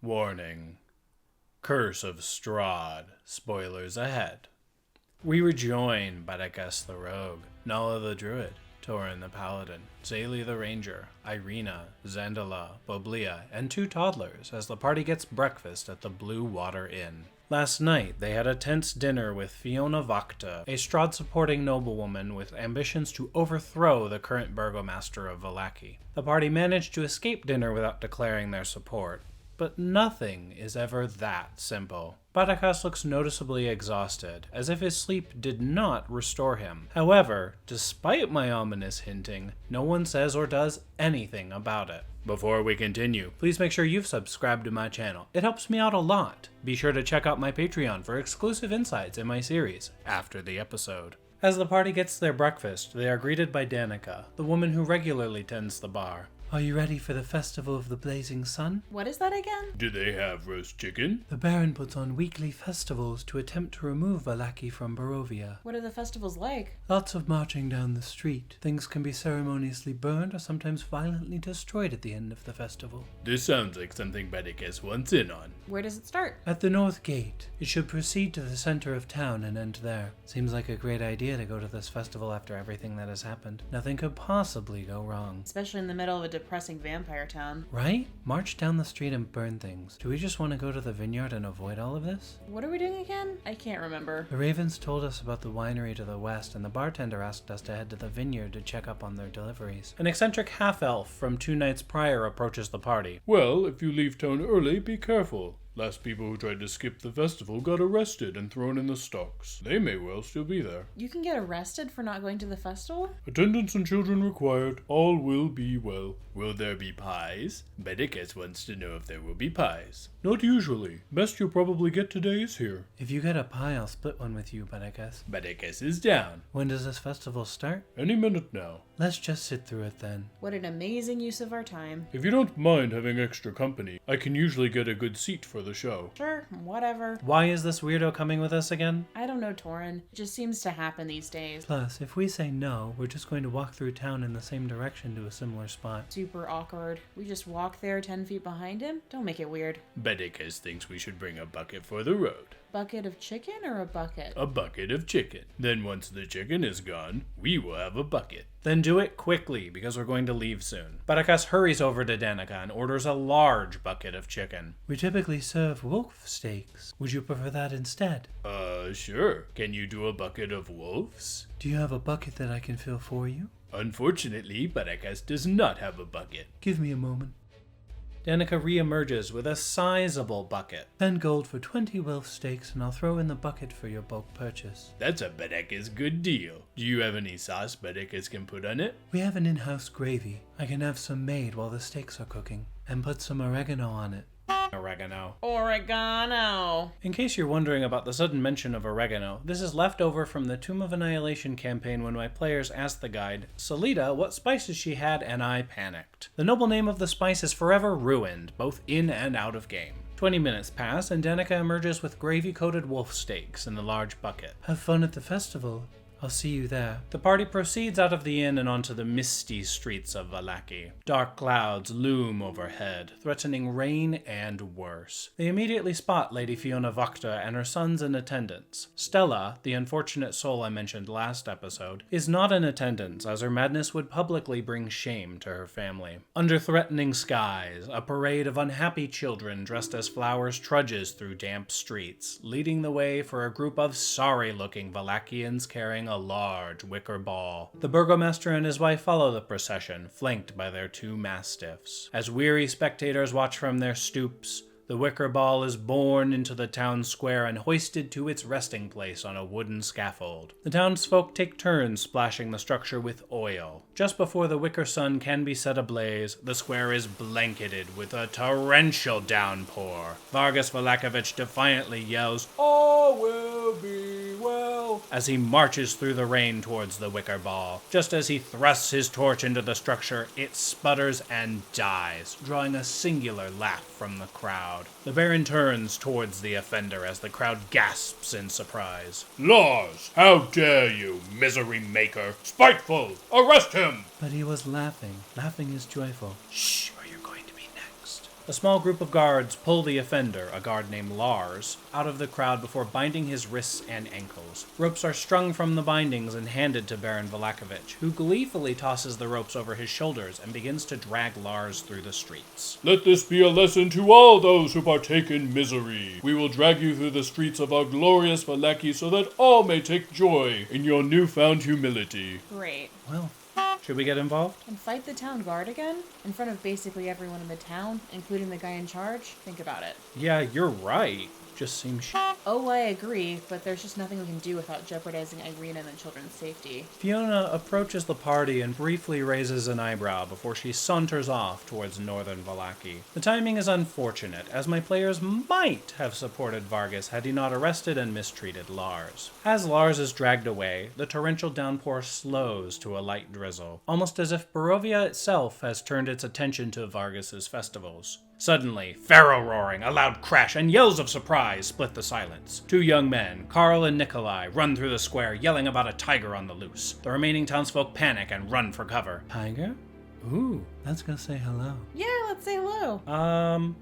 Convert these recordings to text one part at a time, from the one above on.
Warning. Curse of Strahd. Spoilers ahead. We rejoin Badakas the Rogue, Nala the Druid, Torin the Paladin, Zayli the Ranger, Irina, Zandala, Boblia, and 2 toddlers as the party gets breakfast at the Blue Water Inn. Last night, they had a tense dinner with Fiona Vakta, a Strahd-supporting noblewoman with ambitions to overthrow the current burgomaster of Vallaki. The party managed to escape dinner without declaring their support, but nothing is ever that simple. Badakas looks noticeably exhausted, as if his sleep did not restore him. However, despite my ominous hinting, no one says or does anything about it. Before we continue, please make sure you've subscribed to my channel. It helps me out a lot. Be sure to check out my Patreon for exclusive insights in my series after the episode. As the party gets their breakfast, they are greeted by Danica, the woman who regularly tends the bar. Are you ready for the Festival of the Blazing Sun? What is that again? Do they have roast chicken? The Baron puts on weekly festivals to attempt to remove Vallaki from Barovia. What are the festivals like? Lots of marching down the street. Things can be ceremoniously burned or sometimes violently destroyed at the end of the festival. This sounds like something Badakas wants in on. Where does it start? At the North Gate. It should proceed to the center of town and end there. Seems like a great idea to go to this festival after everything that has happened. Nothing could possibly go wrong. Especially in the middle of a depressing vampire town. Right? March down the street and burn things. Do we just want to go to the vineyard and avoid all of this? What are we doing again? I can't remember. The Ravens told us about the winery to the west, and the bartender asked us to head to the vineyard to check up on their deliveries. An eccentric half-elf from 2 nights prior approaches the party. Well, if you leave town early, be careful. Last people who tried to skip the festival got arrested and thrown in the stocks. They may well still be there. You can get arrested for not going to the festival? Attendants and children required. All will be well. Will there be pies? Badakas wants to know if there will be pies. Not usually. Best you'll probably get today is here. If you get a pie, I'll split one with you, Badakas. Badakas is down. When does this festival start? Any minute now. Let's just sit through it then. What an amazing use of our time. If you don't mind having extra company, I can usually get a good seat for the show. Sure, whatever. Why is this weirdo coming with us again? I don't know, Torin. It just seems to happen these days. Plus, if we say no, we're just going to walk through town in the same direction to a similar spot. Super awkward. We just walk there 10 feet behind him? Don't make it weird. Badakas thinks we should bring a bucket for the road. Bucket of chicken or a bucket? A bucket of chicken. Then once the chicken is gone, we will have a bucket. Then do it quickly, because we're going to leave soon. Badakas hurries over to Danica and orders a large bucket of chicken. We typically serve wolf steaks. Would you prefer that instead? Sure. Can you do a bucket of wolves? Do you have a bucket that I can fill for you? Unfortunately, Badakas does not have a bucket. Give me a moment. Danica reemerges with a sizable bucket. 10 gold for 20 wolf steaks, and I'll throw in the bucket for your bulk purchase. That's a Badakas good deal. Do you have any sauce Badakas can put on it? We have an in-house gravy. I can have some made while the steaks are cooking, and put some oregano on it. Oregano. In case you're wondering about the sudden mention of oregano, this is left over from the Tomb of Annihilation campaign when my players asked the guide, Salida, what spices she had, and I panicked. The noble name of the spice is forever ruined, both in and out of game. 20 minutes pass, and Danica emerges with gravy-coated wolf steaks in the large bucket. Have fun at the festival. I'll see you there. The party proceeds out of the inn and onto the misty streets of Vallaki. Dark clouds loom overhead, threatening rain and worse. They immediately spot Lady Fiona Vakta and her sons in attendance. Stella, the unfortunate soul I mentioned last episode, is not in attendance as her madness would publicly bring shame to her family. Under threatening skies, a parade of unhappy children dressed as flowers trudges through damp streets, leading the way for a group of sorry-looking Vallakians carrying a large wicker ball. The burgomaster and his wife follow the procession, flanked by their 2 mastiffs. As weary spectators watch from their stoops, the wicker ball is borne into the town square and hoisted to its resting place on a wooden scaffold. The townsfolk take turns splashing the structure with oil. Just before the wicker sun can be set ablaze, the square is blanketed with a torrential downpour. Vargas Vallakovich defiantly yells, "All will be well," as he marches through the rain towards the wicker ball. Just as he thrusts his torch into the structure, it sputters and dies, drawing a singular laugh from the crowd. The Baron turns towards the offender as the crowd gasps in surprise. Lars, how dare you, misery maker! Spiteful! Arrest him! But he was laughing. Laughing is joyful. Shh, or you're going to be next. A small group of guards pull the offender, a guard named Lars, out of the crowd before binding his wrists and ankles. Ropes are strung from the bindings and handed to Baron Valakovich, who gleefully tosses the ropes over his shoulders and begins to drag Lars through the streets. Let this be a lesson to all those who partake in misery. We will drag you through the streets of our glorious Vallaki so that all may take joy in your newfound humility. Great. Well, should we get involved? And fight the town guard again? In front of basically everyone in the town, including the guy in charge? Think about it. Yeah, you're right. Just seems Oh, I agree, but there's just nothing we can do without jeopardizing Irina and the children's safety. Fiona approaches the party and briefly raises an eyebrow before she saunters off towards northern Vallaki. The timing is unfortunate, as my players might have supported Vargas had he not arrested and mistreated Lars. As Lars is dragged away, the torrential downpour slows to a light drizzle, almost as if Barovia itself has turned its attention to Vargas's festivals. Suddenly, feral roaring, a loud crash, and yells of surprise split the silence. Two young men, Karl and Nikolai, run through the square, yelling about a tiger on the loose. The remaining townsfolk panic and run for cover. Tiger? Ooh, let's go say hello. Yeah, let's say hello.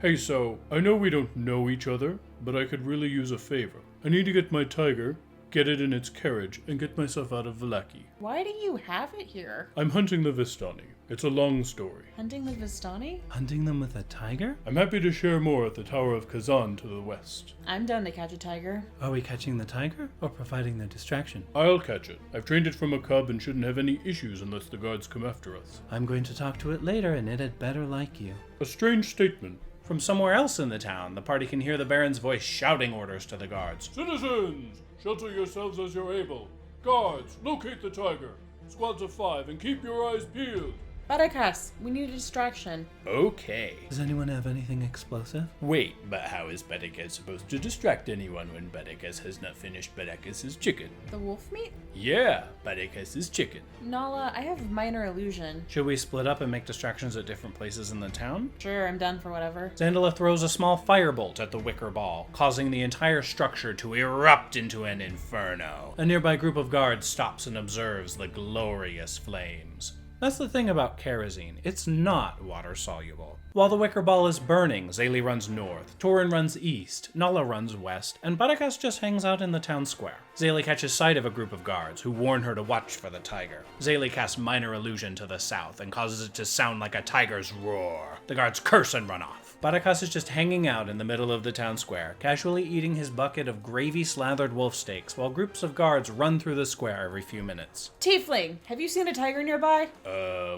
Hey, so, I know we don't know each other, but I could really use a favor. I need to get my tiger, get it in its carriage, and get myself out of Vallaki. Why do you have it here? I'm hunting the Vistani. It's a long story. Hunting the Vistani? Hunting them with a tiger? I'm happy to share more at the Tower of Kazan to the west. I'm down to catch a tiger. Are we catching the tiger or providing the distraction? I'll catch it. I've trained it from a cub and shouldn't have any issues unless the guards come after us. I'm going to talk to it later and it had better like you. A strange statement. From somewhere else in the town, the party can hear the Baron's voice shouting orders to the guards. Citizens, shelter yourselves as you're able. Guards, locate the tiger. Squads of 5 and keep your eyes peeled. Barakas, we need a distraction. Okay. Does anyone have anything explosive? Wait, but how is Bedikas supposed to distract anyone when Bedikas has not finished Bedekas's chicken? The wolf meat? Yeah, Bedekas's chicken. Nala, I have minor illusion. Should we split up and make distractions at different places in the town? Sure, I'm done for whatever. Zandala throws a small firebolt at the wicker ball, causing the entire structure to erupt into an inferno. A nearby group of guards stops and observes the glorious flames. That's the thing about kerosene, it's not water-soluble. While the wicker ball is burning, Zayli runs north, Torin runs east, Nala runs west, and Barakas just hangs out in the town square. Zayli catches sight of a group of guards, who warn her to watch for the tiger. Zayli casts Minor Illusion to the south and causes it to sound like a tiger's roar. The guards curse and run off. Barakas is just hanging out in the middle of the town square, casually eating his bucket of gravy-slathered wolf steaks, while groups of guards run through the square every few minutes. Tiefling, have you seen a tiger nearby?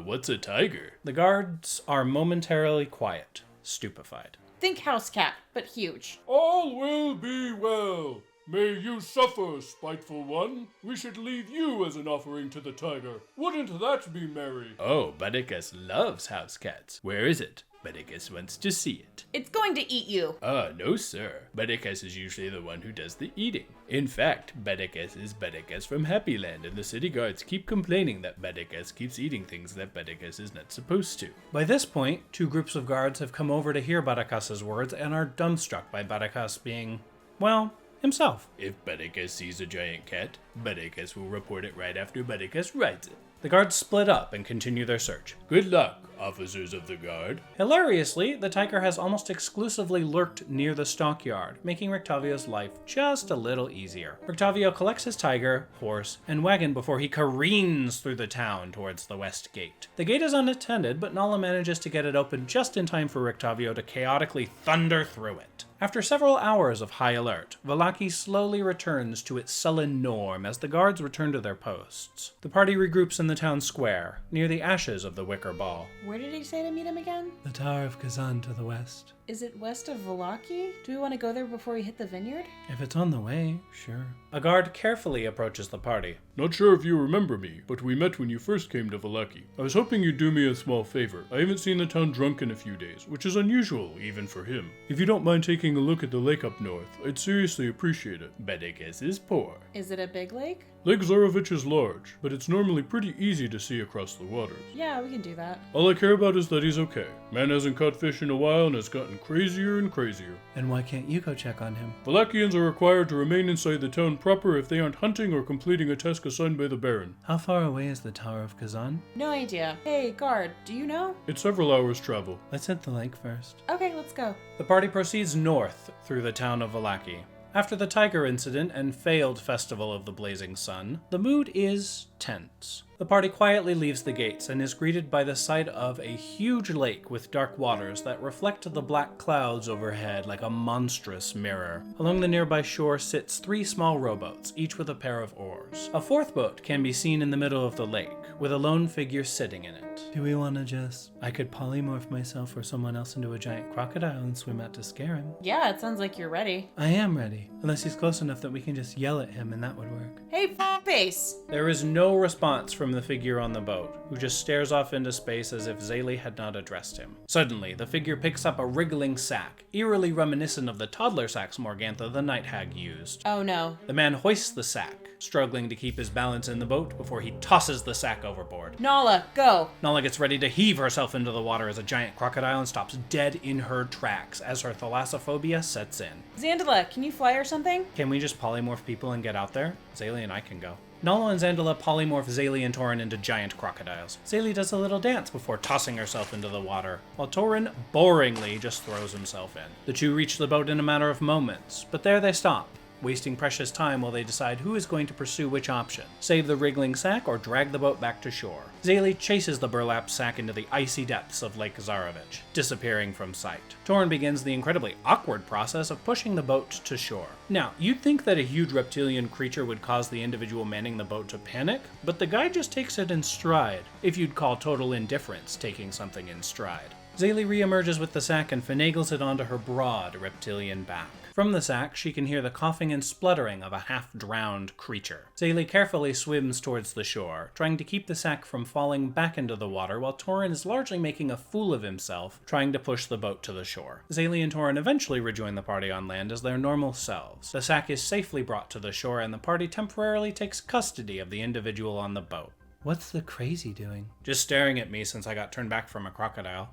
What's a tiger? The guards are momentarily quiet, stupefied. Think house cat, but huge. All will be well. May you suffer, spiteful one. We should leave you as an offering to the tiger. Wouldn't that be merry? Oh, Bedikas loves house cats. Where is it? Bedikas wants to see it. It's going to eat you. No sir. Bedikas is usually the one who does the eating. In fact, Bedikas is Bedikas from Happy Land, and the city guards keep complaining that Bedikas keeps eating things that Bedikas is not supposed to. By this point, two groups of guards have come over to hear Bedikas' words and are dumbstruck by Bedikas being, well, himself. If Bedikas sees a giant cat, Bedikas will report it right after Bedikas rides it. The guards split up and continue their search. Good luck, officers of the guard. Hilariously, the tiger has almost exclusively lurked near the stockyard, making Rictavio's life just a little easier. Rictavio collects his tiger, horse, and wagon before he careens through the town towards the west gate. The gate is unattended, but Nala manages to get it open just in time for Rictavio to chaotically thunder through it. After several hours of high alert, Vallaki slowly returns to its sullen norm as the guards return to their posts. The party regroups in the town square, near the ashes of the wicker ball. Where did he say to meet him again? The Tower of Kazan to the west. Is it west of Vallaki? Do we want to go there before we hit the vineyard? If it's on the way, sure. A guard carefully approaches the party. Not sure if you remember me, but we met when you first came to Vallaki. I was hoping you'd do me a small favor. I haven't seen the town drunk in a few days, which is unusual, even for him. If you don't mind taking a look at the lake up north, I'd seriously appreciate it. Bedikas is poor. Is it a big lake? Lake Zarovich is large, but it's normally pretty easy to see across the waters. Yeah, we can do that. All I care about is that he's okay. Man hasn't caught fish in a while and has gotten crazier and crazier. And why can't you go check on him? Valachians are required to remain inside the town proper if they aren't hunting or completing a task assigned by the Baron. How far away is the Tower of Kazan? No idea. Hey, guard, do you know? It's several hours' travel. Let's hit the lake first. Okay, let's go. The party proceeds north through the town of Vallaki. After the tiger incident and failed festival of the blazing sun, the mood is tense. The party quietly leaves the gates and is greeted by the sight of a huge lake with dark waters that reflect the black clouds overhead like a monstrous mirror. Along the nearby shore sits 3 small rowboats, each with a pair of oars. A 4th boat can be seen in the middle of the lake, with a lone figure sitting in it. Do we want to just... I could polymorph myself or someone else into a giant crocodile and swim out to scare him. Yeah, it sounds like you're ready. I am ready. Unless he's close enough that we can just yell at him and that would work. Hey, face! There is no response from the figure on the boat, who just stares off into space as if Zaylee had not addressed him. Suddenly, the figure picks up a wriggling sack, eerily reminiscent of the toddler sacks Morgantha the Night Hag used. Oh no. The man hoists the sack, struggling to keep his balance in the boat before he tosses the sack overboard. Nala, go! Nala gets ready to heave herself into the water as a giant crocodile and stops dead in her tracks as her thalassophobia sets in. Xandala, can you fly or something? Can we just polymorph people and get out there? Zaylee and I can go. Nala and Xandala polymorph Zaylee and Torin into giant crocodiles. Zaylee does a little dance before tossing herself into the water, while Torin boringly just throws himself in. The two reach the boat in a matter of moments, but there they stop, wasting precious time while they decide who is going to pursue which option, save the wriggling sack or drag the boat back to shore. Zaylee chases the burlap sack into the icy depths of Lake Zarovich, disappearing from sight. Torin begins the incredibly awkward process of pushing the boat to shore. Now, you'd think that a huge reptilian creature would cause the individual manning the boat to panic, but the guy just takes it in stride, if you'd call total indifference taking something in stride. Zaylee reemerges with the sack and finagles it onto her broad reptilian back. From the sack, she can hear the coughing and spluttering of a half-drowned creature. Zaylee carefully swims towards the shore, trying to keep the sack from falling back into the water while Torin is largely making a fool of himself, trying to push the boat to the shore. Zaylee and Torin eventually rejoin the party on land as their normal selves. The sack is safely brought to the shore and the party temporarily takes custody of the individual on the boat. What's the crazy doing? Just staring at me since I got turned back from a crocodile.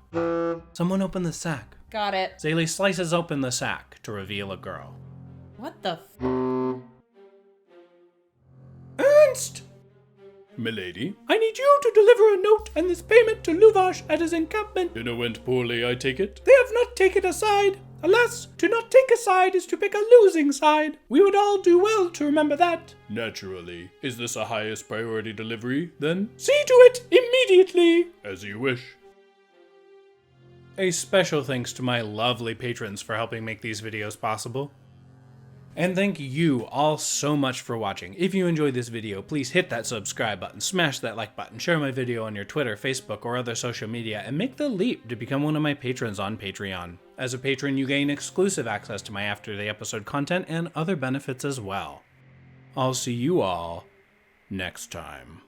Someone open the sack. Got it. Zaylee slices open the sack to reveal a girl. What the Ernst! Milady? I need you to deliver a note and this payment to Luvash at his encampment. Dinner went poorly, I take it? They have not taken a side. Alas, to not take a side is to pick a losing side. We would all do well to remember that. Naturally. Is this a highest priority delivery, then? See to it immediately. As you wish. A special thanks to my lovely patrons for helping make these videos possible. And thank you all so much for watching. If you enjoyed this video, please hit that subscribe button, smash that like button, share my video on your Twitter, Facebook, or other social media, and make the leap to become one of my patrons on Patreon. As a patron, you gain exclusive access to my after the episode content and other benefits as well. I'll see you all next time.